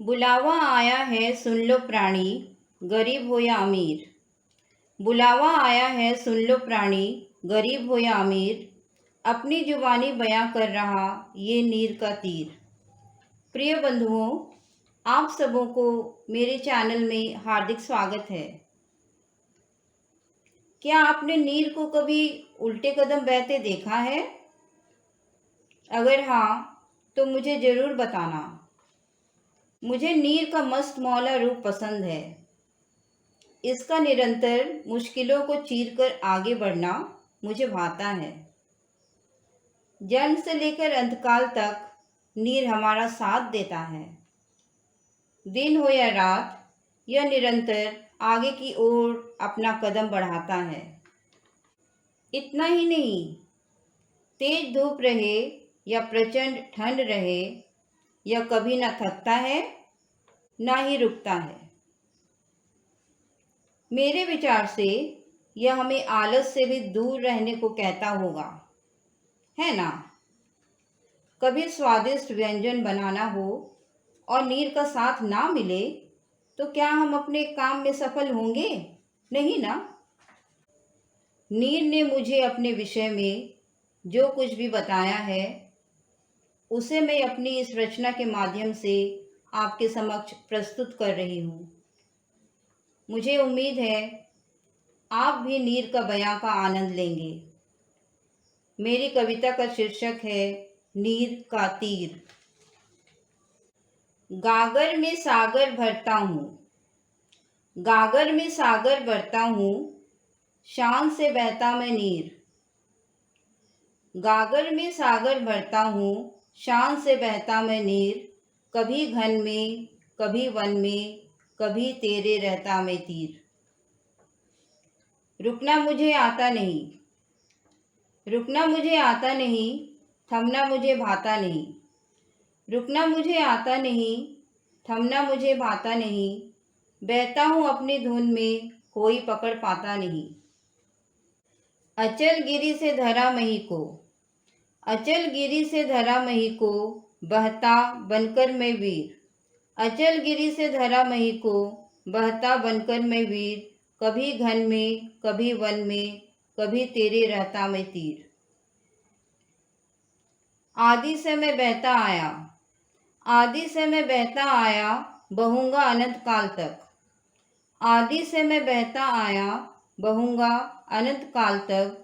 बुलावा आया है सुन लो प्राणी, गरीब हो या अमीर। बुलावा आया है सुन लो प्राणी, गरीब हो या अमीर। अपनी जुबानी बयां कर रहा ये नीर का तीर। प्रिय बंधुओं, आप सबों को मेरे चैनल में हार्दिक स्वागत है। क्या आपने नीर को कभी उल्टे कदम बहते देखा है? अगर हाँ, तो मुझे ज़रूर बताना। मुझे नीर का मस्त मौला रूप पसंद है। इसका निरंतर मुश्किलों को चीरकर आगे बढ़ना मुझे भाता है। जन्म से लेकर अंतकाल तक नीर हमारा साथ देता है। दिन हो या रात, यह निरंतर आगे की ओर अपना कदम बढ़ाता है। इतना ही नहीं, तेज धूप रहे या प्रचंड ठंड रहे, यह कभी न थकता है, ना ही रुकता है। मेरे विचार से यह हमें आलस से भी दूर रहने को कहता होगा, है ना? कभी स्वादिष्ट व्यंजन बनाना हो और नीर का साथ ना मिले तो क्या हम अपने काम में सफल होंगे? नहीं ना। नीर ने मुझे अपने विषय में जो कुछ भी बताया है, उसे मैं अपनी इस रचना के माध्यम से आपके समक्ष प्रस्तुत कर रही हूँ। मुझे उम्मीद है आप भी नीर का बयां का आनंद लेंगे। मेरी कविता का शीर्षक है नीर का तीर। गागर में सागर भरता हूँ, गागर में सागर भरता हूँ, शान से बहता मैं नीर। गागर में सागर भरता हूँ, शान से बहता मैं नीर। कभी घन में, कभी वन में, कभी तेरे रहता मैं तीर। रुकना मुझे आता नहीं, रुकना मुझे आता नहीं, थमना मुझे भाता नहीं। रुकना मुझे आता नहीं, थमना मुझे भाता नहीं। बहता हूँ अपनी धुन में, कोई पकड़ पाता नहीं। अचल गिरी से धरा मही को, अचल गिरी से धरा मही को, बहता बनकर मैं वीर। अचल गिरी से धरा मही को, बहता बनकर मैं वीर। कभी घन में, कभी वन में, कभी तेरे रहता मैं तीर। आदि से मैं बहता आया, आदि से मैं बहता आया, बहूंगा अनंत काल तक। आदि से मैं बहता आया, बहूंगा अनंत काल तक।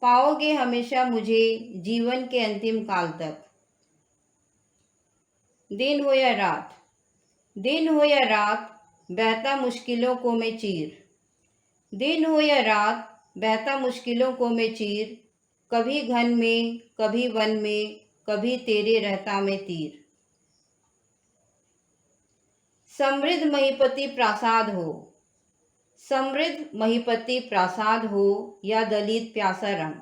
पाओगे हमेशा मुझे जीवन के अंतिम काल तक। दिन हो या रात, दिन हो या रात, बहता मुश्किलों को मैं चीर। दिन हो या रात, बहता मुश्किलों को मैं चीर। कभी घन में, कभी वन में, कभी तेरे रहता मैं तीर। समृद्ध महीपति प्रासाद हो, समृद्ध महीपति प्रासाद हो या दलित प्यासा रंग।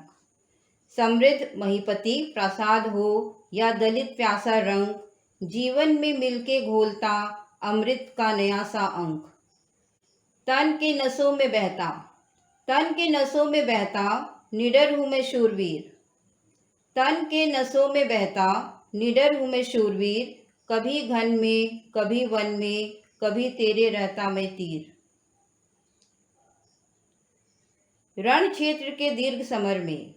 समृद्ध महीपति प्रासाद हो या दलित प्यासा रंग, जीवन में मिलके घोलता अमृत का नया सा अंक। तन के नसों में बहता, तन के नसों में बहता, निडर हूँ मैं शूरवीर। तन के नसों में बहता, निडर हूँ मैं शूरवीर। कभी घन में, कभी वन में, कभी तेरे रहता मैं तीर। रण क्षेत्र के दीर्घ समर में,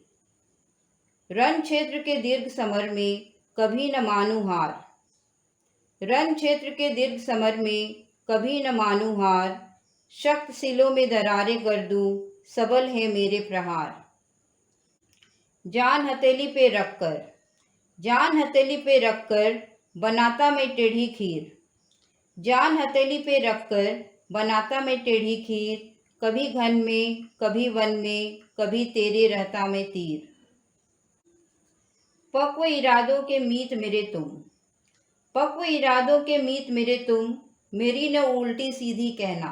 रण क्षेत्र के दीर्घ समर में, कभी न मानू हार। रण क्षेत्र के दीर्घ समर में, कभी न मानू हार। शक्त सिलों में दरारें कर दूं, सबल है मेरे प्रहार। जान हथेली पे रखकर, जान हथेली पे रखकर, बनाता मैं टेढ़ी खीर। जान हथेली पे रखकर, बनाता मैं टेढ़ी खीर। कभी घन में, कभी वन में, कभी तेरे रहता मैं तीर। पक्व इरादों के मीत मेरे तुम, पक्व इरादों के मीत मेरे तुम, मेरी न उल्टी सीधी कहना।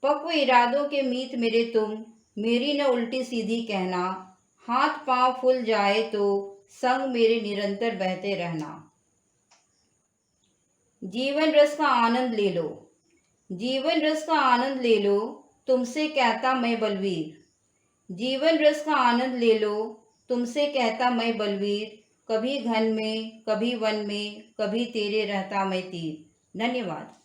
पक्व इरादों के मीत मेरे तुम, मेरी न उल्टी सीधी कहना। हाथ पांव फूल जाए तो संग मेरे निरंतर बहते रहना। जीवन रस का आनंद ले लो, जीवन रस का आनंद ले लो, तुमसे कहता मैं बलवीर। जीवन रस का आनंद ले लो, तुमसे कहता मैं बलवीर। कभी घन में, कभी वन में, कभी तेरे रहता मैं तीर। धन्यवाद।